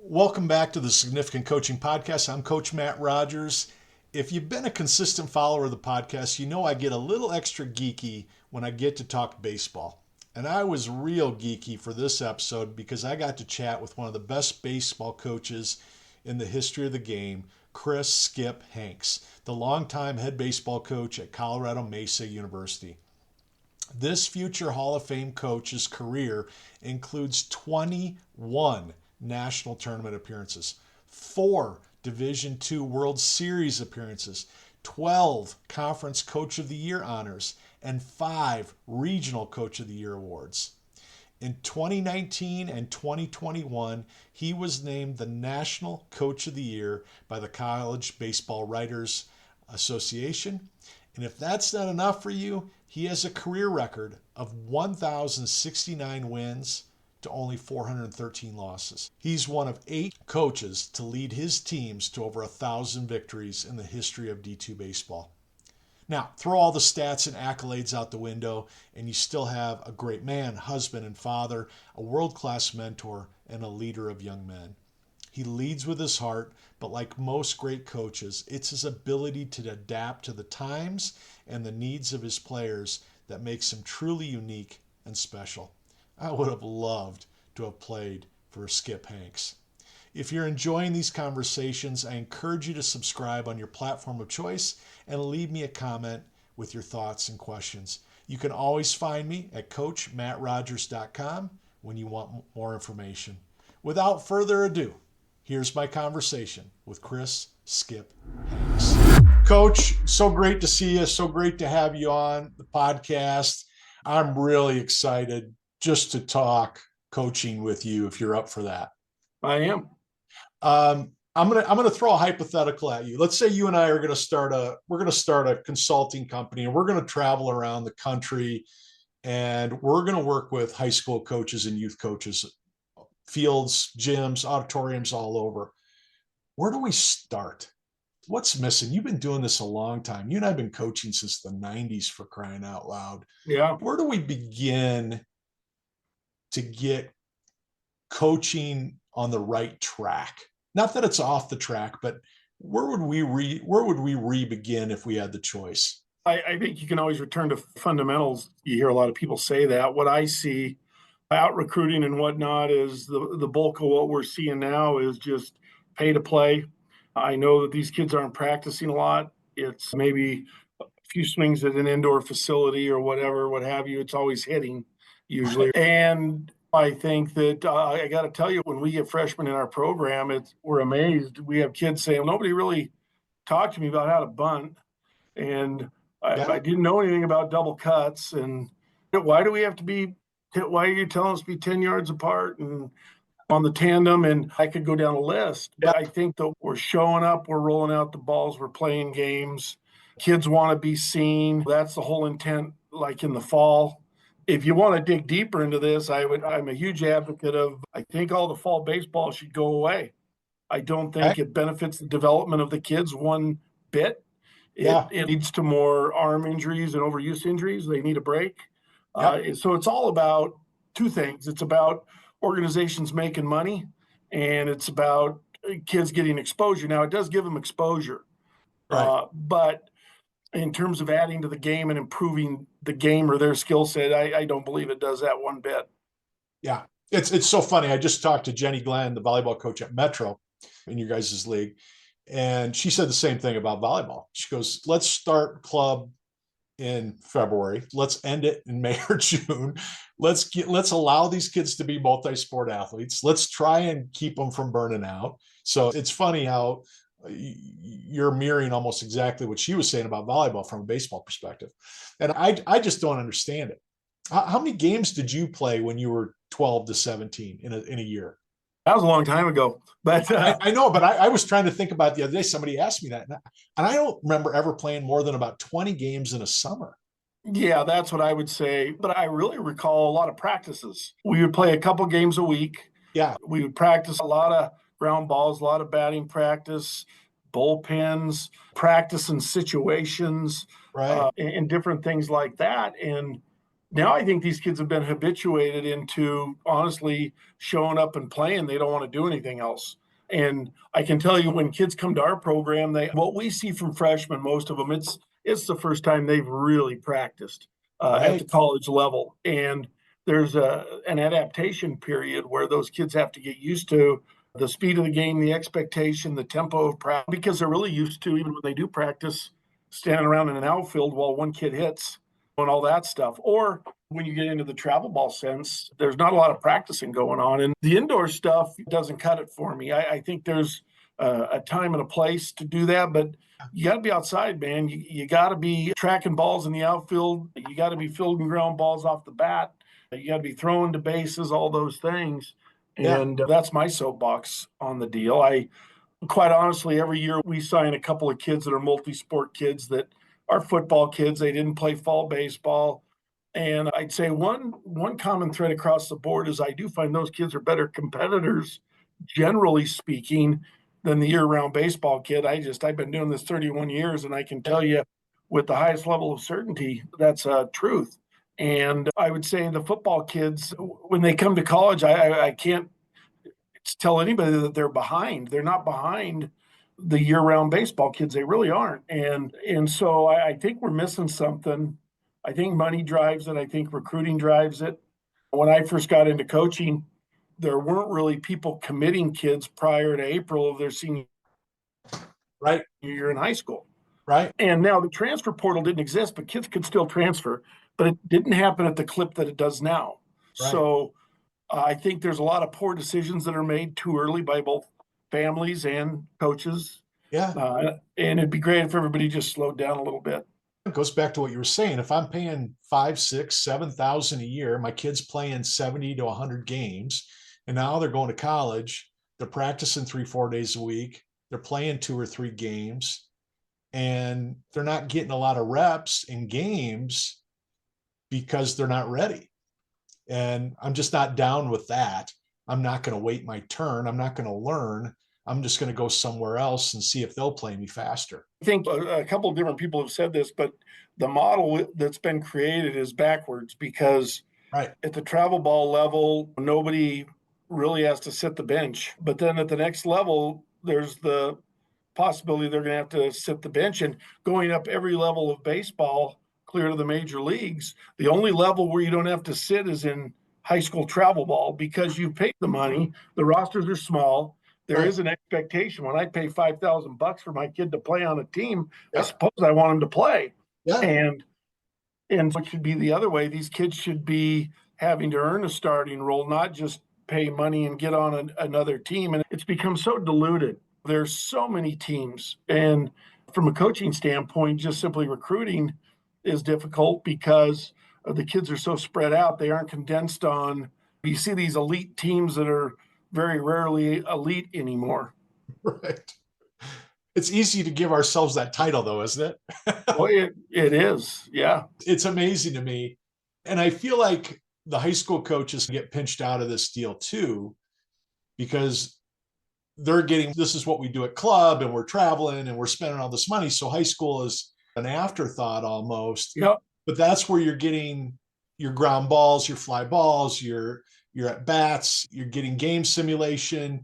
Welcome back to the Significant Coaching Podcast. I'm Coach Matt Rogers. If you've been a consistent follower of the podcast, you know I get a little extra geeky when I get to talk baseball. And I was real geeky for this episode because I got to chat with one of the best baseball coaches in the history of the game, Chris "Skip" Hanks, the longtime head baseball coach at Colorado Mesa University. This future Hall of Fame coach's career includes 21 national tournament appearances, 4 Division II World Series appearances, 12 Conference Coach of the Year honors, and 5 Regional Coach of the Year awards. In 2019 and 2021, he was named the National Coach of the Year by the College Baseball Writers Association. And if that's not enough for you, he has a career record of 1,069 wins to only 413 losses. He's one of 8 coaches to lead his teams to over 1,000 victories in the history of D2 baseball. Now, throw all the stats and accolades out the window, and you still have a great man, husband and father, a world-class mentor, and a leader of young men. He leads with his heart, but like most great coaches, it's his ability to adapt to the times and the needs of his players that makes him truly unique and special. I would have loved to have played for Skip Hanks. If you're enjoying these conversations, I encourage you to subscribe on your platform of choice and leave me a comment with your thoughts and questions. You can always find me at coachmattrogers.com when you want more information. Without further ado, here's my conversation with Chris "Skip" Hanks. Coach, so great to see you. So great to have you on the podcast. I'm really excited just to talk coaching with you if you're up for that. I am. I'm gonna throw a hypothetical at you. Let's say you and I are gonna start a consulting company, and we're gonna travel around the country, and we're gonna work with high school coaches and youth coaches, fields, gyms, auditoriums all over. Where do we start? What's missing? You've been doing this a long time. You and I have been coaching since the 90s, for crying out loud. Yeah. Where do we begin to get coaching on the right track? Not that it's off the track, but where would we re-begin if we had the choice? I think you can always return to fundamentals. You hear a lot of people say that. What I see out recruiting and whatnot is the bulk of what we're seeing now is just pay to play. I know that these kids aren't practicing a lot. It's maybe a few swings at an indoor facility or whatever, what have you. It's always hitting usually. And I think that I got to tell you, when we get freshmen in our program, we're amazed. We have kids saying, nobody really talked to me about how to bunt. And I didn't know anything about double cuts. And why are you telling us to be 10 yards apart and on the tandem? And I could go down a list. But I think that we're showing up, we're rolling out the balls, we're playing games. Kids want to be seen. That's the whole intent, like in the fall. If you want to dig deeper into this, I'm a huge advocate of, I think all the fall baseball should go away. I don't think it benefits the development of the kids one bit. It leads to more arm injuries and overuse injuries. They need a break. So it's all about 2 things. It's about organizations making money, and it's about kids getting exposure. Now, it does give them exposure. Right. But in terms of adding to the game and improving the game or their skill set, I don't believe it does that one bit. Yeah. It's so funny. I just talked to Jenny Glenn, the volleyball coach at Metro in your guys' league, and she said the same thing about volleyball. She goes, let's start club in February. Let's end it in May or June. Let's allow these kids to be multi-sport athletes. Let's try and keep them from burning out. So it's funny how you're mirroring almost exactly what she was saying about volleyball from a baseball perspective. And I just don't understand it. How many games did you play when you were 12 to 17 in a year? That was a long time ago. But I know, but I was trying to think about it the other day. Somebody asked me that, and I don't remember ever playing more than about 20 games in a summer. Yeah, that's what I would say. But I really recall a lot of practices. We would play a couple games a week. Yeah. We would practice a lot of ground balls, a lot of batting practice, bullpens, practice in situations, right, and different things like that. And Now I think these kids have been habituated into honestly showing up and playing. They don't want to do anything else. And I can tell you when kids come to our program, what we see from freshmen, most of them, it's the first time they've really practiced at Right. the college level. And there's an adaptation period where those kids have to get used to the speed of the game, the expectation, the tempo of practice, because they're really used to, even when they do practice, standing around in an outfield while one kid hits and all that stuff. Or when you get into the travel ball sense, there's not a lot of practicing going on. And the indoor stuff doesn't cut it for me. I think there's a time and a place to do that, but you got to be outside, man. You got to be tracking balls in the outfield. You got to be fielding ground balls off the bat. You got to be throwing to bases, all those things. Yeah. And that's my soapbox on the deal. I quite honestly, every year we sign a couple of kids that are multi-sport kids that are football kids. They didn't play fall baseball. And I'd say one common thread across the board is I do find those kids are better competitors, generally speaking, than the year-round baseball kid. I've been doing this 31 years, and I can tell you with the highest level of certainty that's truth. And I would say the football kids, when they come to college, I can't tell anybody that they're behind. They're not behind the year-round baseball kids. They really aren't. And so I think we're missing something. I think money drives it. I think recruiting drives it. When I first got into coaching, there weren't really people committing kids prior to April of their senior Right. year in high school. Right. And now the transfer portal didn't exist, but kids could still transfer. But it didn't happen at the clip that it does now. Right. So I think there's a lot of poor decisions that are made too early by both families and coaches. Yeah. And it'd be great if everybody just slowed down a little bit. It goes back to what you were saying. If I'm paying 5, 6, 7,000 a year, my kid's playing 70 to 100 games, and now they're going to college. They're practicing 3, 4 days a week. They're playing 2 or 3 games, and they're not getting a lot of reps in games because they're not ready. And I'm just not down with that. I'm not going to wait my turn. I'm not going to learn. I'm just going to go somewhere else and see if they'll play me faster. I think a couple of different people have said this, but the model that's been created is backwards because Right. at the travel ball level, nobody really has to sit the bench. But then at the next level, there's the possibility they're going to have to sit the bench. And going up every level of baseball, clear to the major leagues, the only level where you don't have to sit is in high school travel ball because you paid the money. The rosters are small. There is an expectation. When I pay $5,000 for my kid to play on a team, I suppose I want him to play. Yeah. And it should be the other way. These kids should be having to earn a starting role, not just pay money and get on another team. And it's become so diluted. There's so many teams. And from a coaching standpoint, just simply recruiting is difficult because the kids are so spread out. They aren't condensed on, you see these elite teams that are very rarely elite anymore. Right. It's easy to give ourselves that title, though, isn't it? Well, it is. Yeah. It's amazing to me. And I feel like the high school coaches get pinched out of this deal, too, because they're getting this is what we do at club and we're traveling and we're spending all this money. So high school is an afterthought almost. Yep. But that's where you're getting your ground balls, your fly balls, your at bats, you're getting game simulation.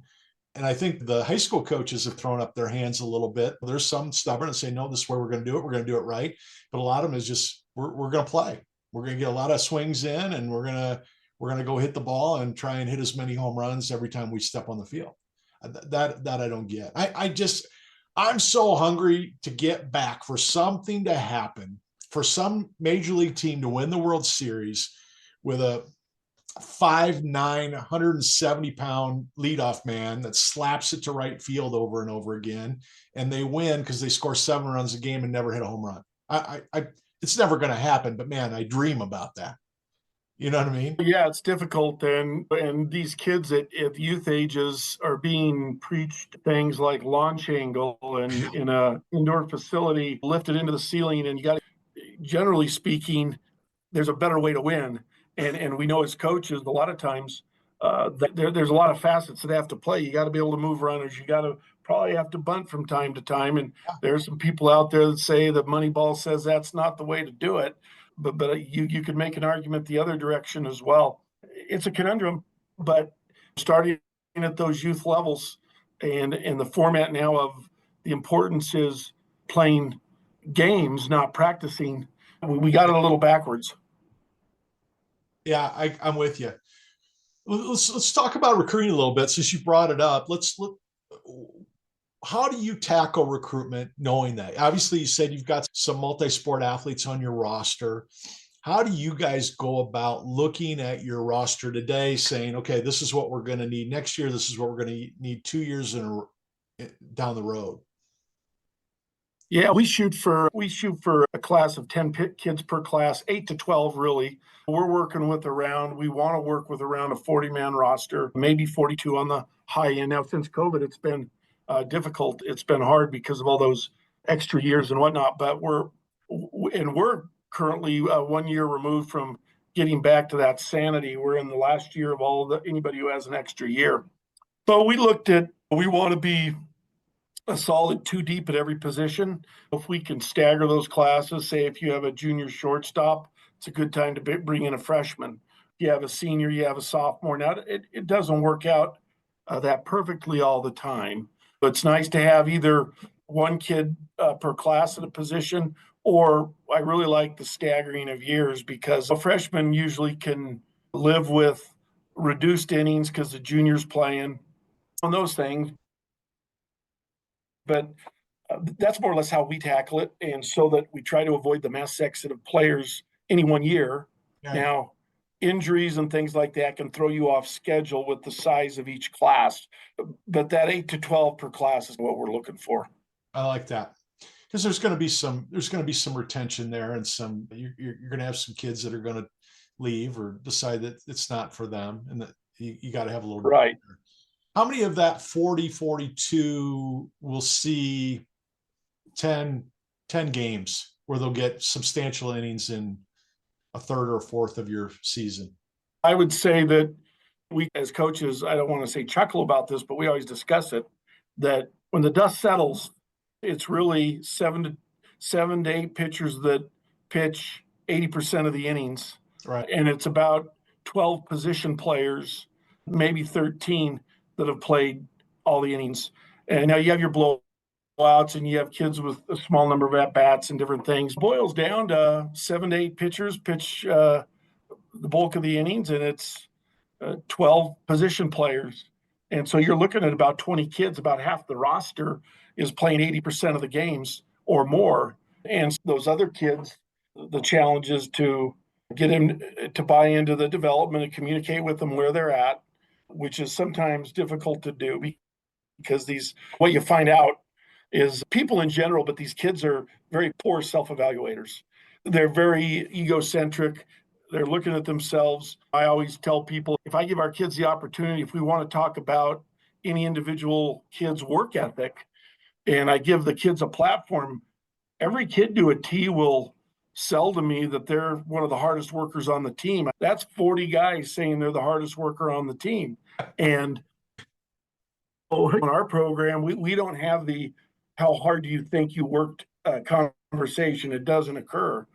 And I think the high school coaches have thrown up their hands a little bit. There's some stubborn and say, no, this is where we're going to do it. We're going to do it right. But a lot of them is just, we're going to play. We're going to get a lot of swings in and we're going to go hit the ball and try and hit as many home runs every time we step on the field. That I don't get. I'm so hungry to get back for something to happen, for some major league team to win the World Series with a 5'9", 170-pound leadoff man that slaps it to right field over and over again, and they win because they score 7 runs a game and never hit a home run. It's never going to happen, but man, I dream about that. You know what I mean? Yeah, it's difficult. And these kids at youth ages are being preached things like launch angle and in a indoor facility lifted into the ceiling. And you got to, generally speaking, there's a better way to win. And we know as coaches, a lot of times there's a lot of facets that have to play. You got to be able to move runners. You got to probably have to bunt from time to time. And there's some people out there that say that Moneyball says that's not the way to do it. but you could make an argument the other direction as well. It's a conundrum, but starting at those youth levels and the format now of the importance is playing games, not practicing. We got it a little backwards. Yeah, I'm with you. Let's talk about recruiting a little bit since you brought it up. Let's look. How do you tackle recruitment knowing that? Obviously, you said you've got some multi-sport athletes on your roster. How do you guys go about looking at your roster today, saying, okay, this is what we're going to need next year. This is what we're going to need 2 years down the road. Yeah, we shoot for a class of 10 kids per class, 8 to 12 really. We're working with we want to work with around a 40-man roster, maybe 42 on the high end. Now, since COVID, it's been difficult. It's been hard because of all those extra years and whatnot, but we're currently 1 year removed from getting back to that sanity. We're in the last year of anybody who has an extra year. So we want to be a solid 2 deep at every position. If we can stagger those classes, say if you have a junior shortstop, it's a good time to bring in a freshman. If you have a senior, you have a sophomore. Now, it doesn't work out that perfectly all the time, but it's nice to have either one kid per class at a position, or I really like the staggering of years because a freshman usually can live with reduced innings because the junior's playing on those things. But that's more or less how we tackle it, and so that we try to avoid the mass exit of players any 1 year. Yeah. Now, injuries and things like that can throw you off schedule with the size of each class, but that 8 to 12 per class is what we're looking for. I like that because there's going to be some retention there, and you're going to have some kids that are going to leave or decide that it's not for them, and that you got to have a little right. Bit. How many of that 42 will see 10 games where they'll get substantial innings in a third or a fourth of your season? I would say that we, as coaches, I don't want to say chuckle about this, but we always discuss it, that when the dust settles, it's really 7 to 8 pitchers that pitch 80% of the innings. Right. And it's about 12 position players, maybe 13, that have played all the innings. And now you have your blowouts and you have kids with a small number of at-bats and different things. Boils down to 7 to 8 pitchers pitch the bulk of the innings, and it's 12 position players. And so you're looking at about 20 kids, about half the roster is playing 80% of the games or more. And those other kids, the challenge is to get them to buy into the development and communicate with them where they're at, which is sometimes difficult to do because what you find out is people in general, but these kids are very poor self-evaluators. They're very egocentric. They're looking at themselves. I always tell people, if I give our kids the opportunity, if we want to talk about any individual kid's work ethic, and I give the kids a platform, every kid to a T will sell to me that they're one of the hardest workers on the team. That's 40 guys saying they're the hardest worker on the team. And in our program, we don't have the how hard do you think you worked conversation. It doesn't occur.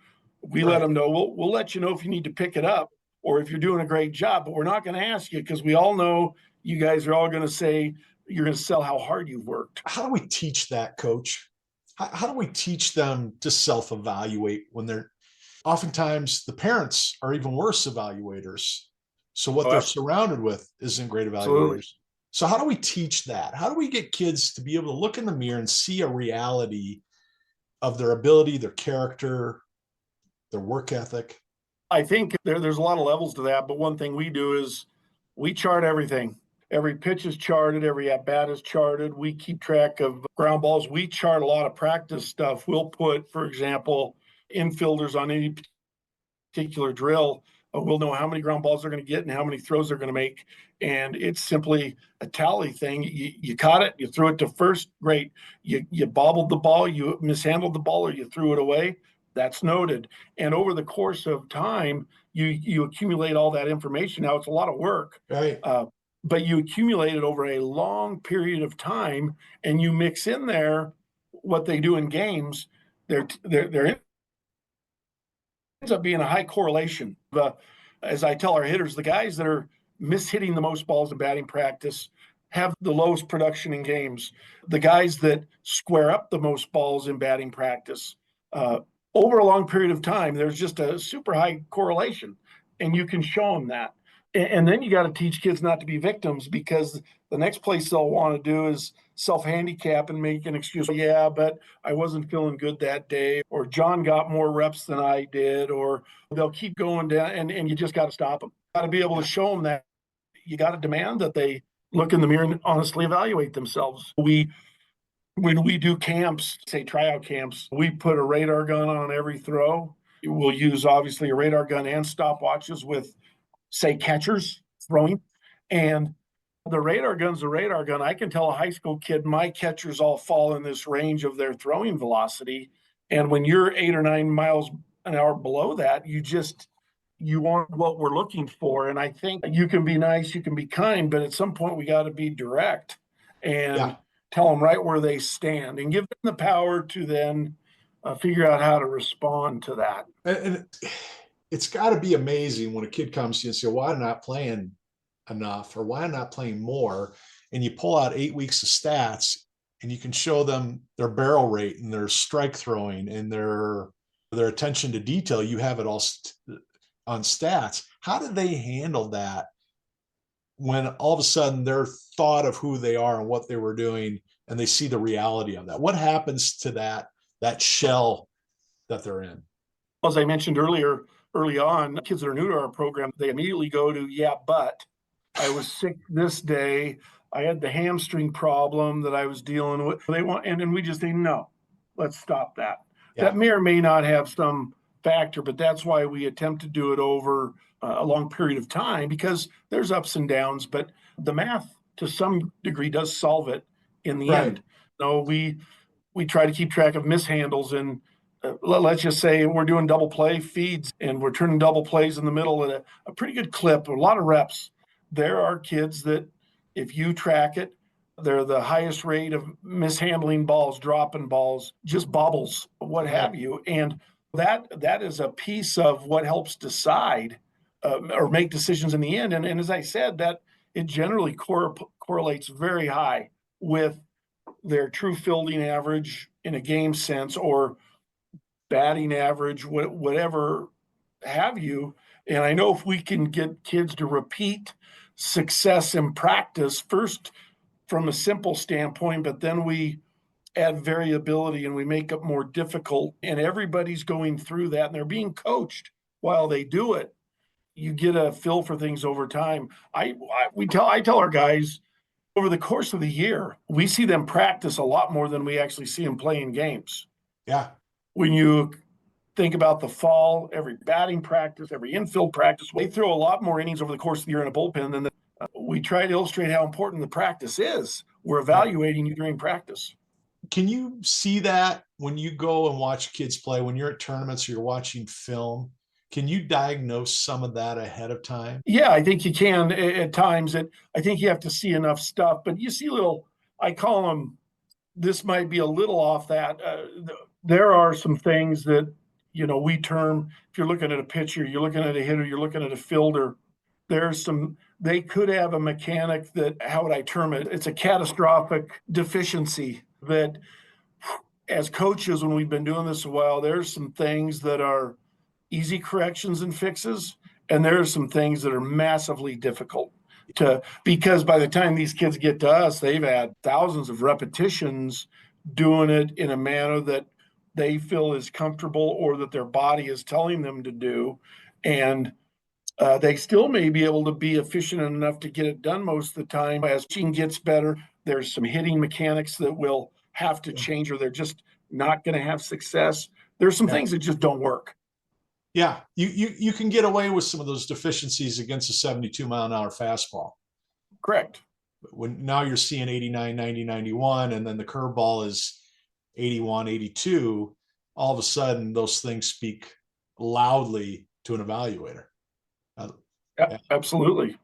We let them know, we'll let you know if you need to pick it up or if you're doing a great job, but we're not going to ask you because we all know you guys are all going to say you're going to sell how hard you've worked. How do we teach that, Coach? How do we teach them to self-evaluate when they're oftentimes the parents are even worse evaluators? So what they're surrounded with isn't great evaluators. Absolutely. So how do we teach that? How do we get kids to be able to look in the mirror and see a reality of their ability, their character, their work ethic? I think there's a lot of levels to that, but one thing we do is we chart everything. Every pitch is charted, every at-bat is charted. We keep track of ground balls. We chart a lot of practice stuff. We'll put, for example, infielders on any particular drill. We'll know how many ground balls they're going to get and how many throws they're going to make. And it's simply a tally thing. You caught it, you threw it to first, great. You bobbled the ball, you mishandled the ball, or you threw it away. That's noted. And over the course of time, you accumulate all that information. Now, it's a lot of work. Right. But you accumulate it over a long period of time, and you mix in there what they do in games. They're ends up being a high correlation. As I tell our hitters, the guys that are mishitting the most balls in batting practice have the lowest production in games. The guys that square up the most balls in batting practice, over a long period of time, there's just a super high correlation, and you can show them that. And then you got to teach kids not to be victims, because the next place they'll want to do is self-handicap and make an excuse. Yeah, but I wasn't feeling good that day, or John got more reps than I did, or they'll keep going down, and you just got to stop them. Got to be able to show them that. You got to demand that they look in the mirror and honestly evaluate themselves. When we do camps, say tryout camps, we put a radar gun on every throw. We'll use obviously a radar gun and stopwatches with, say, catchers throwing. And the radar gun's a radar gun. I can tell a high school kid, my catchers all fall in this range of their throwing velocity. And when you're 8 or 9 miles an hour below that, you want what we're looking for. And I think you can be nice, you can be kind, but at some point we got to be direct and tell them right where they stand and give them the power to then figure out how to respond to that. And it's got to be amazing when a kid comes to you and says, why am I not playing enough, or why am I not playing more? And you pull out 8 weeks of stats and you can show them their barrel rate and their strike throwing and their attention to detail. You have it all on stats. How did they handle that when all of a sudden they're thought of who they are and what they were doing, and they see the reality of that? What happens to that shell that they're in? As I mentioned early on, kids that are new to our program, they immediately go to, yeah, but I was sick this day. I had the hamstring problem that I was dealing with. And then we just say, no, let's stop that. Yeah. That may or may not have some factor, but that's why we attempt to do it over a long period of time, because there's ups and downs, but the math to some degree does solve it in the end. No, we try to keep track of mishandles, and let's just say we're doing double play feeds and we're turning double plays in the middle at a pretty good clip, a lot of reps. There are kids that, if you track it, they're the highest rate of mishandling balls, dropping balls, just bobbles, what have you. And that is a piece of what helps decide or make decisions in the end. And as I said, that it generally correlates very high with their true fielding average in a game sense, or batting average, whatever have you. And I know if we can get kids to repeat success in practice, first from a simple standpoint, but then we add variability and we make it more difficult, and everybody's going through that and they're being coached while they do it, you get a feel for things over time. I tell our guys, over the course of the year, we see them practice a lot more than we actually see them playing games. Yeah. When you think about the fall, every batting practice, every infield practice, they throw a lot more innings over the course of the year in a bullpen than we try to illustrate how important the practice is. We're evaluating you during practice. Can you see that when you go and watch kids play, when you're at tournaments or you're watching film? Can you diagnose some of that ahead of time? Yeah, I think you can at times. I think you have to see enough stuff, but you see I call them, this might be a little off that. There are some things that, we term, if you're looking at a pitcher, you're looking at a hitter, you're looking at a fielder, they could have a mechanic that, how would I term it? It's a catastrophic deficiency that, as coaches, when we've been doing this a while, there's some things that are easy corrections and fixes, and there are some things that are massively difficult because by the time these kids get to us, they've had thousands of repetitions doing it in a manner that they feel is comfortable or that their body is telling them to do. And they still may be able to be efficient enough to get it done most of the time. As team gets better, there's some hitting mechanics that will have to change, or they're just not going to have success. There's some things that just don't work. Yeah, you can get away with some of those deficiencies against a 72-mile-an-hour fastball. Correct. When now you're seeing 89, 90, 91, and then the curveball is 81, 82, all of a sudden those things speak loudly to an evaluator. Yeah, absolutely.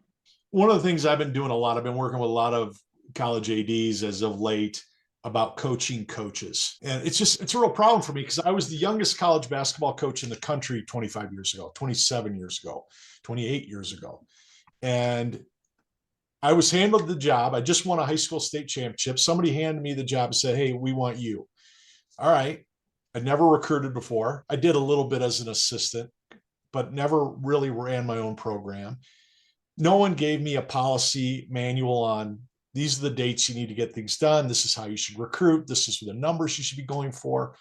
One of the things I've been doing a lot, I've been working with a lot of college ADs as of late, about coaching coaches. And it's a real problem for me because I was the youngest college basketball coach in the country 25 years ago, 27 years ago, 28 years ago. And I was handled the job. I just won a high school state championship. Somebody handed me the job and said, "Hey, we want you." All right. I never recruited before. I did a little bit as an assistant, but never really ran my own program. No one gave me a policy manual on these are the dates you need to get things done. This is how you should recruit. This is the numbers you should be going for.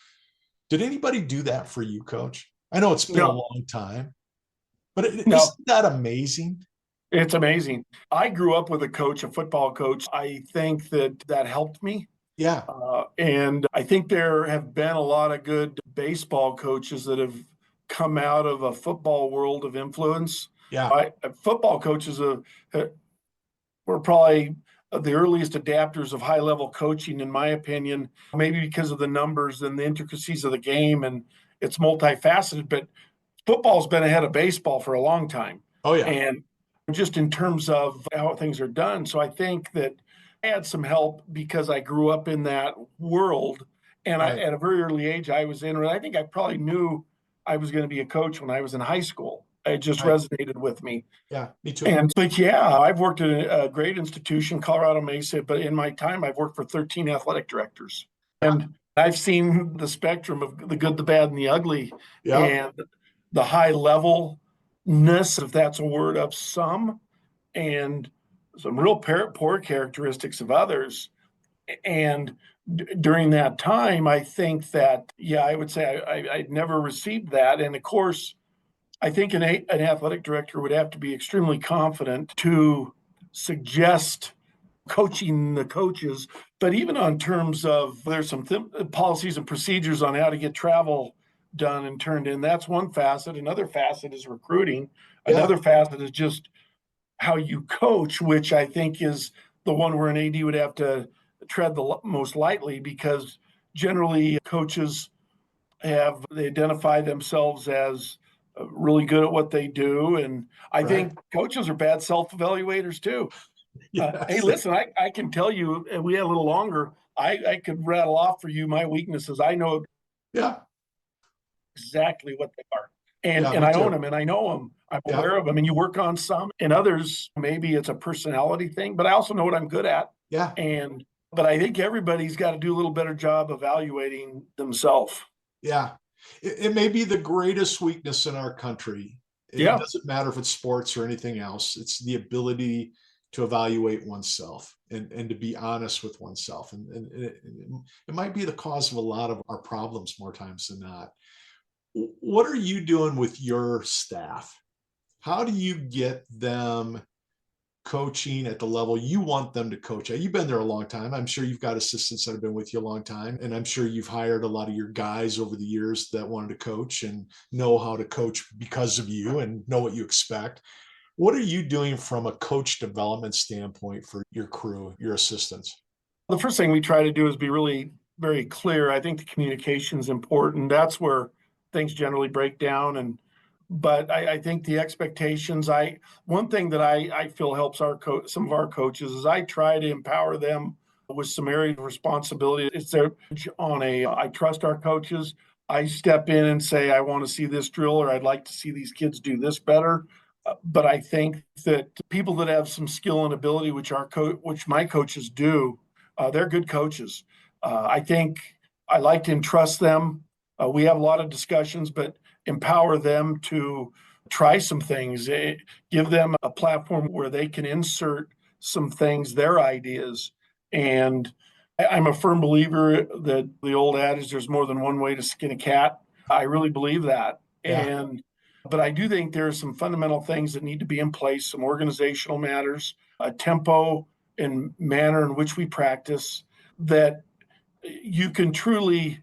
Did anybody do that for you, Coach? I know it's been a No, long time, but no, isn't that amazing? it's amazing. I grew up with a coach, a football coach. I think that helped me. Yeah, And I think there have been a lot of good baseball coaches that have come out of a football world of influence. yeah, Football coaches were probably the earliest adapters of high level coaching, in my opinion, maybe because of the numbers and the intricacies of the game, and it's multifaceted. But football's been ahead of baseball for a long time. oh yeah, And just in terms of how things are done. So I think that I had some help because I grew up in that world. And right, at a very early age, I was in, I think I probably knew I was going to be a coach when I was in high school. It just right, resonated with me. yeah, me too. And but yeah, I've worked at a great institution, Colorado Mesa, but in my time, I've worked for 13 athletic directors. And I've seen the spectrum of the good, the bad, and the ugly, Yeah, and the high levelness, if that's a word, of some, and some real poor characteristics of others. And during that time, I think that, yeah, I would say I'd never received that. And of course, I think an athletic director would have to be extremely confident to suggest coaching the coaches. But even on terms of there's some policies and procedures on how to get travel done and turned in. That's one facet. Another facet is recruiting. yeah, Another facet is just how you coach, which I think is the one where an AD would have to tread the most lightly because generally coaches they identify themselves as really good at what they do. And I right. think coaches are bad self-evaluators too. Hey, Yes, listen, I can tell you, and we had a little longer, I could rattle off for you my weaknesses. I know yeah, exactly what they are. yeah, And me I own too. them and I know them. I'm Yeah, aware of them. And you work on some and others, maybe it's a personality thing, but I also know what I'm good at. yeah, And, but I think everybody's got to do a little better job evaluating themselves. yeah. It may be the greatest weakness in our country. It Yeah. doesn't matter if it's sports or anything else. It's the ability to evaluate oneself and to be honest with oneself. And it might be the cause of a lot of our problems more times than not. What are you doing with your staff? How do you get them coaching at the level you want them to coach at? You've been there a long time. I'm sure you've got assistants that have been with you a long time. And I'm sure you've hired a lot of your guys over the years that wanted to coach and know how to coach because of you and know what you expect. What are you doing from a coach development standpoint for your crew, your assistants? The first thing we try to do is be really very clear. I think the communication is important. That's where things generally break down. And but I think the expectations. One thing that I feel helps some of our coaches is I try to empower them with some areas of responsibility. It's their on a. I trust our coaches. I step in and say I want to see this drill or I'd like to see these kids do this better. But I think that people that have some skill and ability, which my coaches do, they're good coaches. I think I like to entrust them. We have a lot of discussions, but empower them to try some things, give them a platform where they can insert some things, their ideas. And I'm a firm believer that the old adage, there's more than one way to skin a cat. I really believe that. Yeah, But I do think there are some fundamental things that need to be in place, some organizational matters, a tempo and manner in which we practice that you can truly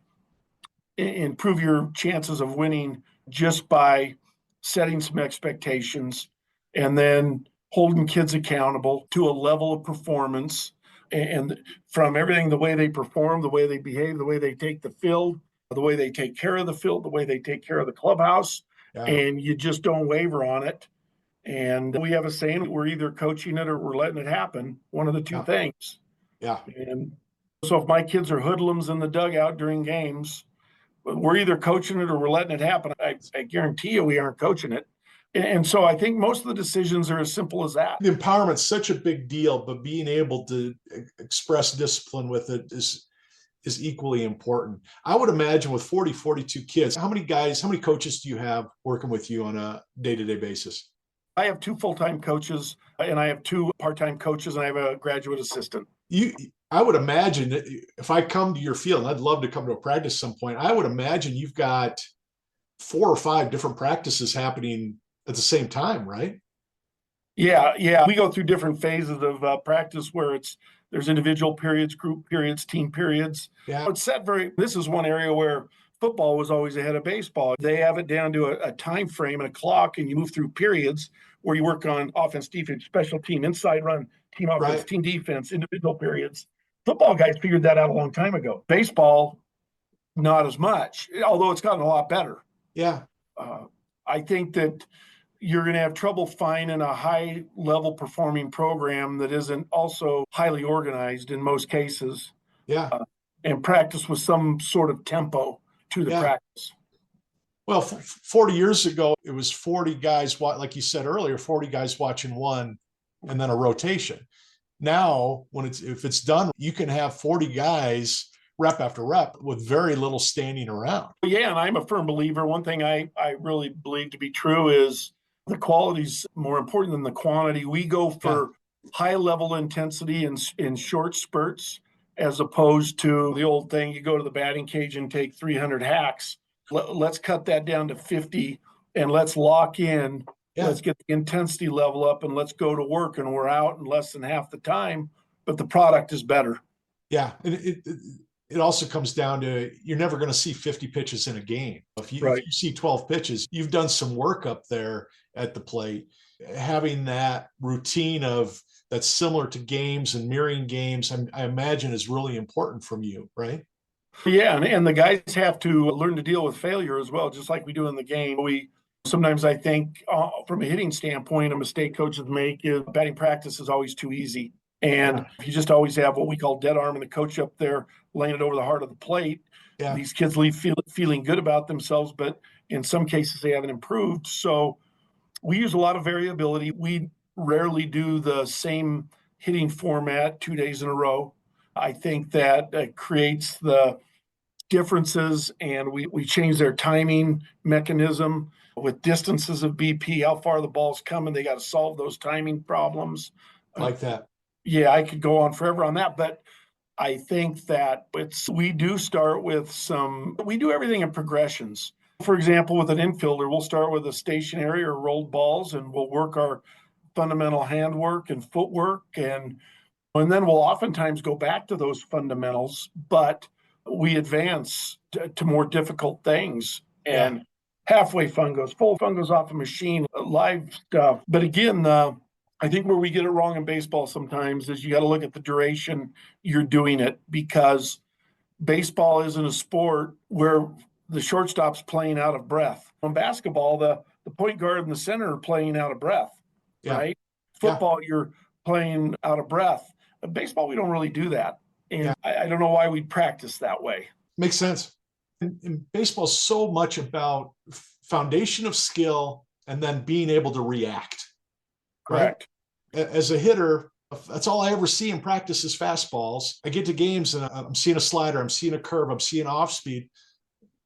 improve your chances of winning just by setting some expectations and then holding kids accountable to a level of performance and from everything the way they perform, the way they behave, the way they take the field, the way they take care of the field, the way they take care of the clubhouse, yeah, and you just don't waver on it. And we have a saying we're either coaching it or we're letting it happen, one of the two yeah, things. yeah. And So if my kids are hoodlums in the dugout during games, we're either coaching it or we're letting it happen. I guarantee you we aren't coaching it. And so I think most of the decisions are as simple as that. The empowerment's such a big deal, but being able to express discipline with it is equally important. I would imagine with 40, 42 kids, how many coaches do you have working with you on a day-to-day basis? I have 2 full-time coaches and I have 2 part-time coaches and I have a graduate assistant. I would imagine that if I come to your field, and I'd love to come to a practice some point, I would imagine you've got 4 or 5 different practices happening at the same time, right? Yeah. We go through different phases of practice where there's individual periods, group periods, team periods. Yeah. This is one area where football was always ahead of baseball. They have it down to a time frame and a clock, and you move through periods where you work on offense, defense, special team, inside run, team offense, Right. team defense, individual periods. Football guys figured that out a long time ago. Baseball, not as much, although it's gotten a lot better. Yeah. I think that you're going to have trouble finding a high level performing program that isn't also highly organized in most cases. Yeah. And practice with some sort of tempo to the practice. Well, 40 years ago, it was 40 guys, like you said earlier, 40 guys watching one and then a rotation. Now, if it's done, you can have 40 guys rep after rep with very little standing around. Yeah, and I'm a firm believer. One thing I really believe to be true is the quality's more important than the quantity. We go for high level intensity in short spurts, as opposed to the old thing, you go to the batting cage and take 300 hacks. Let's cut that down to 50 and let's lock in. Yeah. Let's get the intensity level up and let's go to work, and we're out in less than half the time, but the product is better. Yeah. It also comes down to you're never going to see 50 pitches in a game. If you see 12 pitches, you've done some work up there at the plate. Having that routine that's similar to games and mirroring games, I imagine is really important from you, right? Yeah, and the guys have to learn to deal with failure as well, just like we do in the game. Sometimes I think from a hitting standpoint, a mistake coaches make is batting practice is always too easy. And if you just always have what we call dead arm and the coach up there laying it over the heart of the plate, these kids leave feeling good about themselves, but in some cases they haven't improved. So we use a lot of variability. We rarely do the same hitting format 2 days in a row. I think that creates the differences, and we change their timing mechanism with distances of BP, how far the ball's coming. They got to solve those timing problems. Like that. Yeah, I could go on forever on that, but I think that we do start with we do everything in progressions. For example, with an infielder, we'll start with a stationary or rolled balls, and we'll work our fundamental handwork and footwork, and then we'll oftentimes go back to those fundamentals, but we advance to more difficult things. And halfway fungos, full fungos off a machine, live stuff. But again, I think where we get it wrong in baseball sometimes is you got to look at the duration you're doing it, because baseball isn't a sport where the shortstop's playing out of breath. In basketball, the point guard and the center are playing out of breath, right? Football, you're playing out of breath. But baseball, we don't really do that. And I don't know why we practice that way. Makes sense. And baseball is so much about foundation of skill and then being able to react. Correct. Right? As a hitter, that's all I ever see in practice is fastballs. I get to games and I'm seeing a slider, I'm seeing a curve, I'm seeing off speed.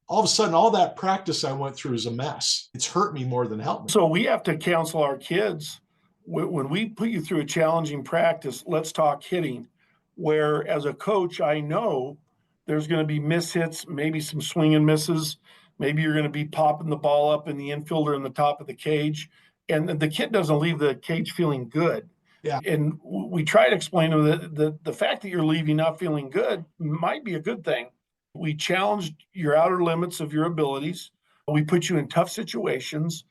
All of a sudden, all that practice I went through is a mess. It's hurt me more than helped me. So we have to counsel our kids. When we put you through a challenging practice, let's talk hitting, where as a coach, I know there's going to be mishits, maybe some swing and misses. Maybe you're going to be popping the ball up in the infielder in the top of the cage. And the kid doesn't leave the cage feeling good. Yeah. And we try to explain to them that the fact that you're leaving not feeling good might be a good thing. We challenged your outer limits of your abilities. We put you in tough situations.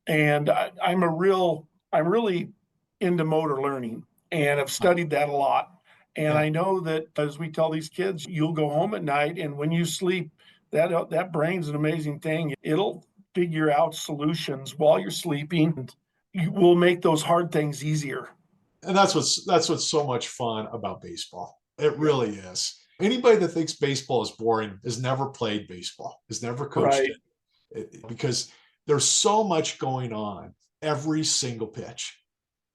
And I'm really into motor learning, and I've studied that a lot. And I know that as we tell these kids, you'll go home at night, and when you sleep, that brain's an amazing thing. It'll figure out solutions while you're sleeping. You will make those hard things easier. And that's what's so much fun about baseball. It really is. Anybody that thinks baseball is boring has never played baseball, has never coached Right. because there's so much going on every single pitch.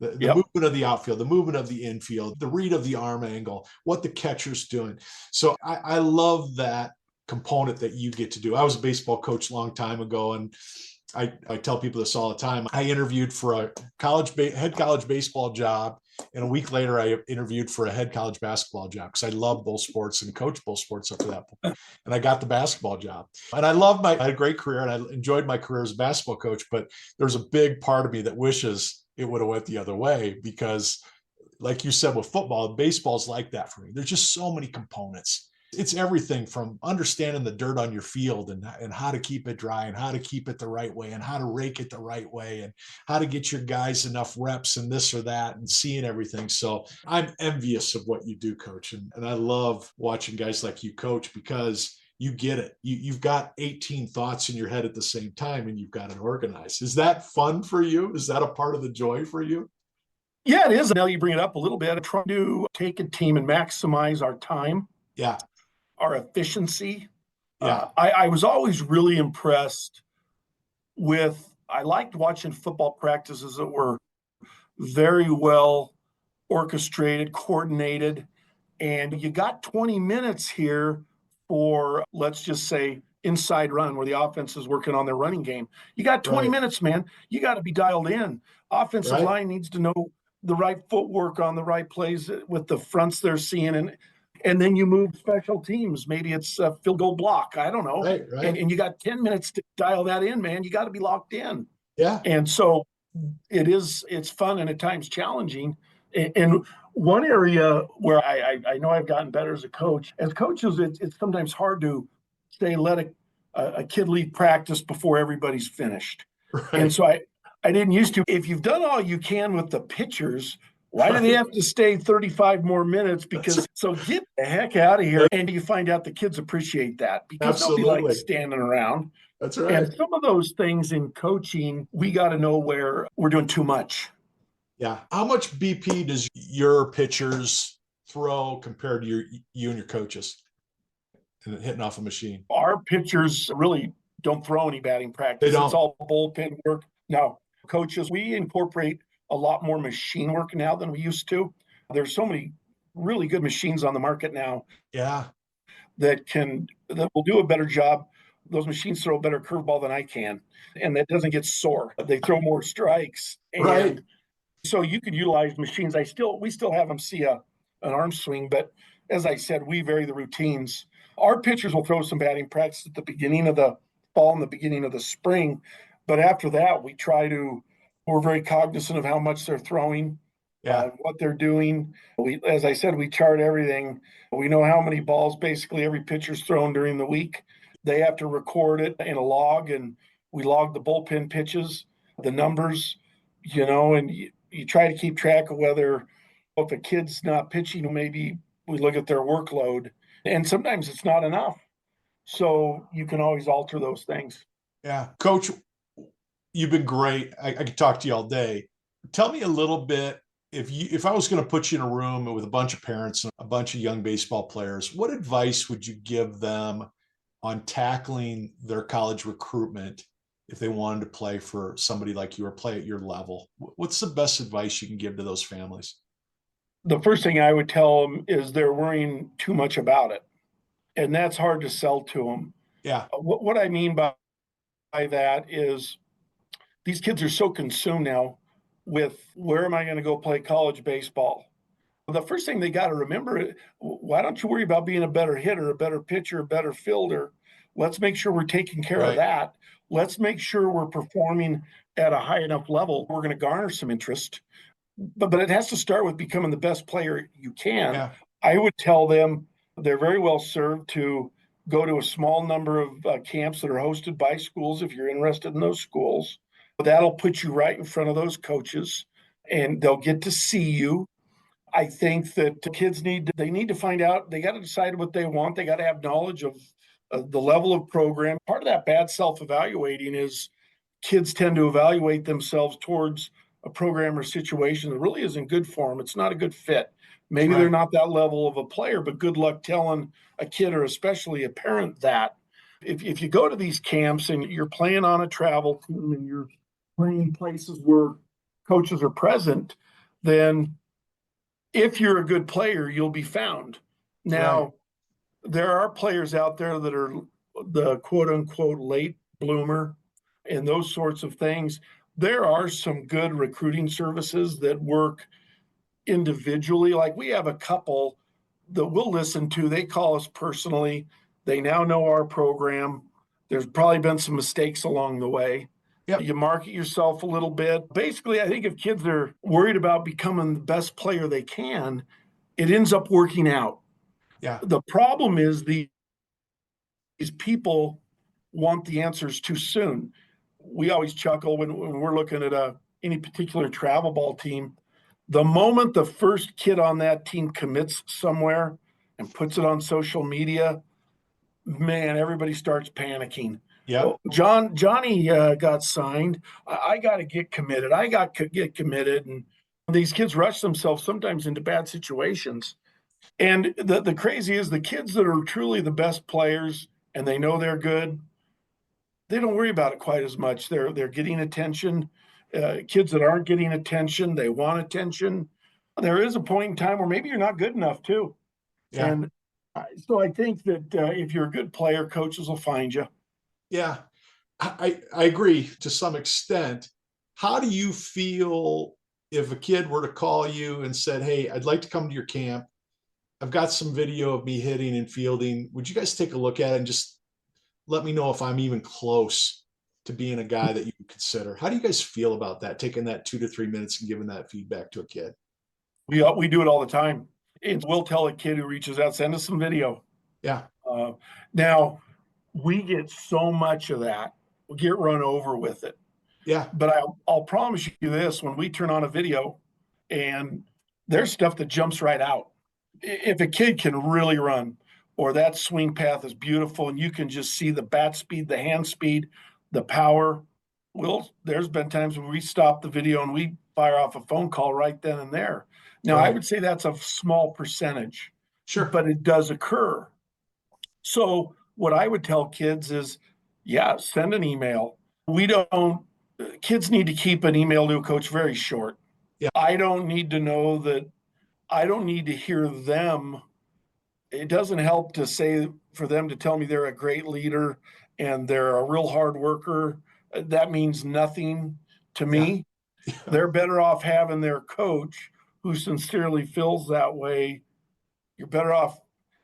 The Yep. movement of the outfield, the movement of the infield, the read of the arm angle, what the catcher's doing. So I love that component that you get to do. I was a baseball coach a long time ago, and I tell people this all the time. I interviewed for a head college baseball job, and a week later, I interviewed for a head college basketball job because I love both sports and coached both sports up to that point. And I got the basketball job, and I had a great career, and I enjoyed my career as a basketball coach. But there's a big part of me that wishes it would have went the other way because, like you said, with football, baseball's like that for me. There's just so many components. It's everything from understanding the dirt on your field and how to keep it dry and how to keep it the right way and how to rake it the right way and how to get your guys enough reps and this or that and seeing everything. So I'm envious of what you do, Coach. And I love watching guys like you coach because you get it. You've got 18 thoughts in your head at the same time and you've got it organized. Is that fun for you? Is that a part of the joy for you? Yeah, it is. Now you bring it up a little bit. I try to take a team and maximize our time, Yeah. our efficiency. Yeah. I was always really impressed I liked watching football practices that were very well orchestrated, coordinated, and you got 20 minutes here for, let's just say, inside run where the offense is working on their running game. You got 20 Right. minutes, man. You got to be dialed in. Offensive Right. line needs to know the right footwork on the right plays with the fronts they're seeing. And then you move special teams. Maybe it's a field goal block. I don't know. Right. Right. And you got 10 minutes to dial that in, man. You got to be locked in. Yeah. And so it's fun and at times challenging. And one area where I know I've gotten better as a coach, as coaches, it's sometimes hard to say, let a kid lead practice before everybody's finished. Right. And so I didn't used to. If you've done all you can with the pitchers, why do they have to stay 35 more minutes? Because so get the heck out of here. And you find out the kids appreciate that because nobody likes standing around. That's right. And some of those things in coaching, we got to know where we're doing too much. Yeah. How much BP does your pitchers throw compared to you and your coaches and hitting off a machine? Our pitchers really don't throw any batting practice. It's all bullpen work. No, coaches, we incorporate a lot more machine work now than we used to. There's so many really good machines on the market now. Yeah. That will do a better job. Those machines throw a better curveball than I can, and that doesn't get sore. They throw more strikes. And right. So you could utilize machines. We still have them see an arm swing, but as I said, we vary the routines. Our pitchers will throw some batting practice at the beginning of the fall and the beginning of the spring, but after that, we're very cognizant of how much they're throwing, what they're doing. As I said, we chart everything. We know how many balls basically every pitcher's thrown during the week. They have to record it in a log, and we log the bullpen pitches, the numbers, and you try to keep track of whether if a kid's not pitching, maybe we look at their workload, and sometimes it's not enough. So you can always alter those things. Yeah. Coach, you've been great. I could talk to you all day. Tell me a little bit, if I was going to put you in a room with a bunch of parents and a bunch of young baseball players, what advice would you give them on tackling their college recruitment if they wanted to play for somebody like you or play at your level? What's the best advice you can give to those families? The first thing I would tell them is they're worrying too much about it. And that's hard to sell to them. Yeah. What I mean by that is these kids are so consumed now with where am I going to go play college baseball? The first thing they got to remember, why don't you worry about being a better hitter, a better pitcher, a better fielder? Let's make sure we're taking care of that. Let's make sure we're performing at a high enough level. We're going to garner some interest, but it has to start with becoming the best player you can. Yeah. I would tell them they're very well served to go to a small number of camps that are hosted by schools if you're interested in those schools. That'll put you right in front of those coaches, and they'll get to see you. I think that kids need to find out. They got to decide what they want. They got to have knowledge of the level of program. Part of that bad self-evaluating is kids tend to evaluate themselves towards a program or situation that really isn't good for them. It's not a good fit. Maybe they're Right. not that level of a player, but good luck telling a kid or especially a parent that. If you go to these camps and you're playing on a travel team and you're playing places where coaches are present, then if you're a good player, you'll be found. Right. Now, there are players out there that are the quote unquote late bloomer and those sorts of things. There are some good recruiting services that work individually. Like we have a couple that we'll listen to. They call us personally. They now know our program. There's probably been some mistakes along the way. Yep. You market yourself a little bit. Basically, I think if kids are worried about becoming the best player they can, it ends up working out. Yeah. The problem is these people want the answers too soon. We always chuckle when we're looking at any particular travel ball team. The moment the first kid on that team commits somewhere and puts it on social media, man, everybody starts panicking. Yep. Oh, Johnny got signed. I got to get committed. I got to get committed, and these kids rush themselves sometimes into bad situations. And the crazy is the kids that are truly the best players and they know they're good, they don't worry about it quite as much. They're getting attention. Kids that aren't getting attention, they want attention. There is a point in time where maybe you're not good enough too. Yeah. And so I think that if you're a good player, coaches will find you. Yeah. I agree to some extent. How do you feel if a kid were to call you and said, "Hey, I'd like to come to your camp. I've got some video of me hitting and fielding. Would you guys take a look at it and just let me know if I'm even close to being a guy that you would consider?" How do you guys feel about that, taking that 2 to 3 minutes and giving that feedback to a kid? We do it all the time. And we'll tell a kid who reaches out, send us some video. Yeah. Uh, Now, we get so much of that, we get run over with it. Yeah. But I'll promise you this: when we turn on a video, and there's stuff that jumps right out. If a kid can really run, or that swing path is beautiful, and you can just see the bat speed, the hand speed, the power. There's been times when we stop the video and we fire off a phone call right then and there. Now, I Right. would say that's a small percentage, Sure. but it does occur. So, what I would tell kids is, yeah, send an email. We don't, kids need to keep an email to a coach very short. Yeah. I don't need to know that, I don't need to hear them. It doesn't help to say for them to tell me they're a great leader and they're a real hard worker. That means nothing to Yeah. me. They're better off having their coach who sincerely feels that way. You're better off.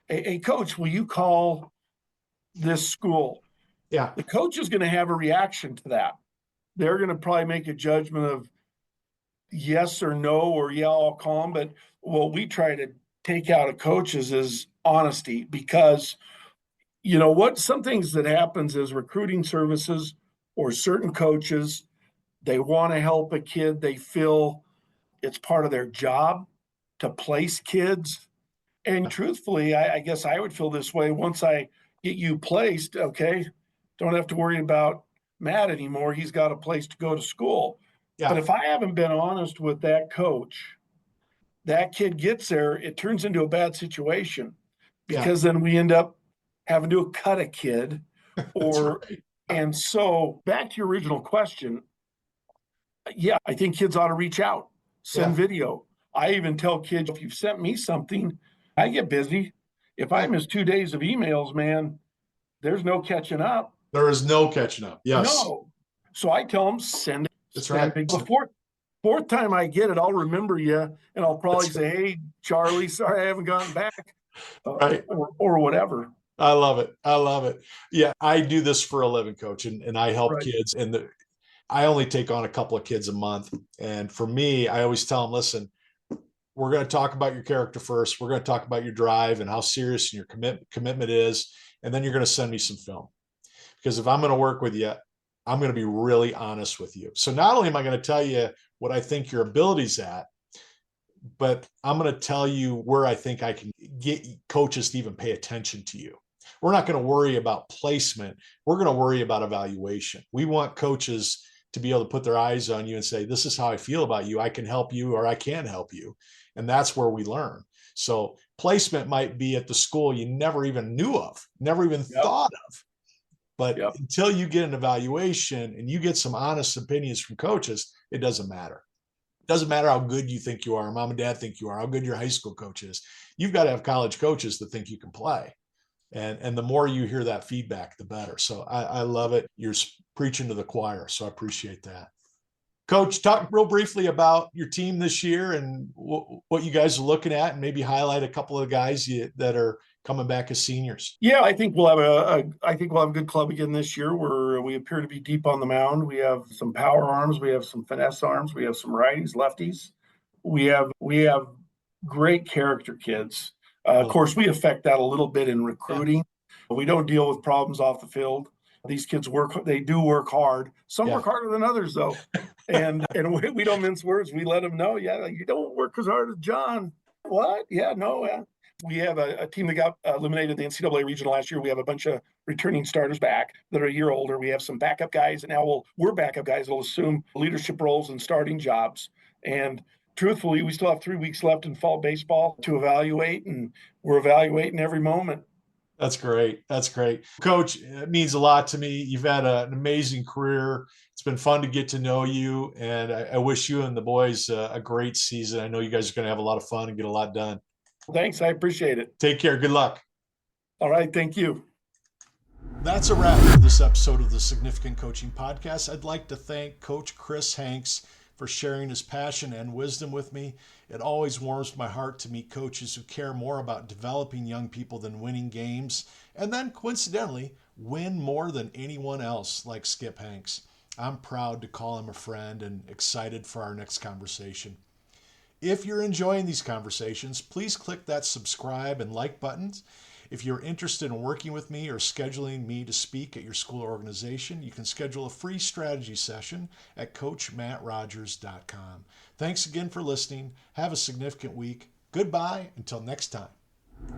Hey, coach, will you call this school? Yeah. The coach is going to have a reaction to that. They're going to probably make a judgment of yes or no, or yeah, I'll call them. But what we try to take out of coaches is honesty, because you know what? Some things that happens is recruiting services or certain coaches, they want to help a kid. They feel it's part of their job to place kids. And truthfully, I guess I would feel this way once I get you placed. Okay, don't have to worry about Matt anymore. He's got a place to go to school. But Yeah. if I haven't been honest with that coach, that kid gets there, it turns into a bad situation, Yeah. because then we end up having to cut a kid. That's Or, right. and so back to your original question, yeah, I think kids ought to reach out, send Yeah. video. I even tell kids, if you've sent me something, I get busy. If I Yeah. miss 2 days of emails, man, there's no catching up. There is no catching up. Yes. No. So I tell them, send it, That's send right. it. Before fourth time I get it, I'll remember you, and I'll probably That's say, "Hey, Charlie, sorry I haven't gotten back," right. or whatever. I love it. I love it. Yeah. I do this for a living, coach, and I help Right. kids. And I only take on a couple of kids a month. And for me, I always tell them, listen, we're going to talk about your character first. We're going to talk about your drive and how serious your commitment is. And then you're going to send me some film. Because if I'm going to work with you, I'm going to be really honest with you. So not only am I going to tell you what I think your ability's at, but I'm going to tell you where I think I can get coaches to even pay attention to you. We're not going to worry about placement. We're going to worry about evaluation. We want coaches to be able to put their eyes on you and say, this is how I feel about you. I can help you or I can't help you. And that's where we learn. So placement might be at the school you never even knew of, never even Yep. thought of. But Yep. until you get an evaluation and you get some honest opinions from coaches, it doesn't matter. It doesn't matter how good you think you are, mom and dad think you are, how good your high school coach is. You've got to have college coaches that think you can play. And the more you hear that feedback, the better. So I love it. You're preaching to the choir. So I appreciate that. Coach, talk real briefly about your team this year and what you guys are looking at, and maybe highlight a couple of guys that are coming back as seniors. Yeah, I think we'll have a good club again this year. We appear to be deep on the mound. We have some power arms, we have some finesse arms, we have some righties, lefties. We have great character kids. Of course, we affect that a little bit in recruiting. Yeah. We don't deal with problems off the field. These kids they do work hard. Some work harder than others, though. And we don't mince words. We let them know, you don't work as hard as John. What? Yeah, no. We have a team that got eliminated in the NCAA regional last year. We have a bunch of returning starters back that are a year older. We have some backup guys, and now we're backup guys that will assume leadership roles and starting jobs. And truthfully, we still have 3 weeks left in fall baseball to evaluate, and we're evaluating every moment. That's great. That's great. Coach, it means a lot to me. You've had an amazing career. It's been fun to get to know you, and I wish you and the boys a great season. I know you guys are going to have a lot of fun and get a lot done. Thanks. I appreciate it. Take care. Good luck. All right. Thank you. That's a wrap for this episode of the Significant Coaching Podcast. I'd like to thank Coach Chris Hanks for sharing his passion and wisdom with me. It always warms my heart to meet coaches who care more about developing young people than winning games, and then coincidentally win more than anyone else, like Skip Hanks. I'm proud to call him a friend and excited for our next conversation. If you're enjoying these conversations, please click that subscribe and like buttons. If you're interested in working with me or scheduling me to speak at your school or organization, you can schedule a free strategy session at coachmattrogers.com. Thanks again for listening. Have a significant week. Goodbye until next time.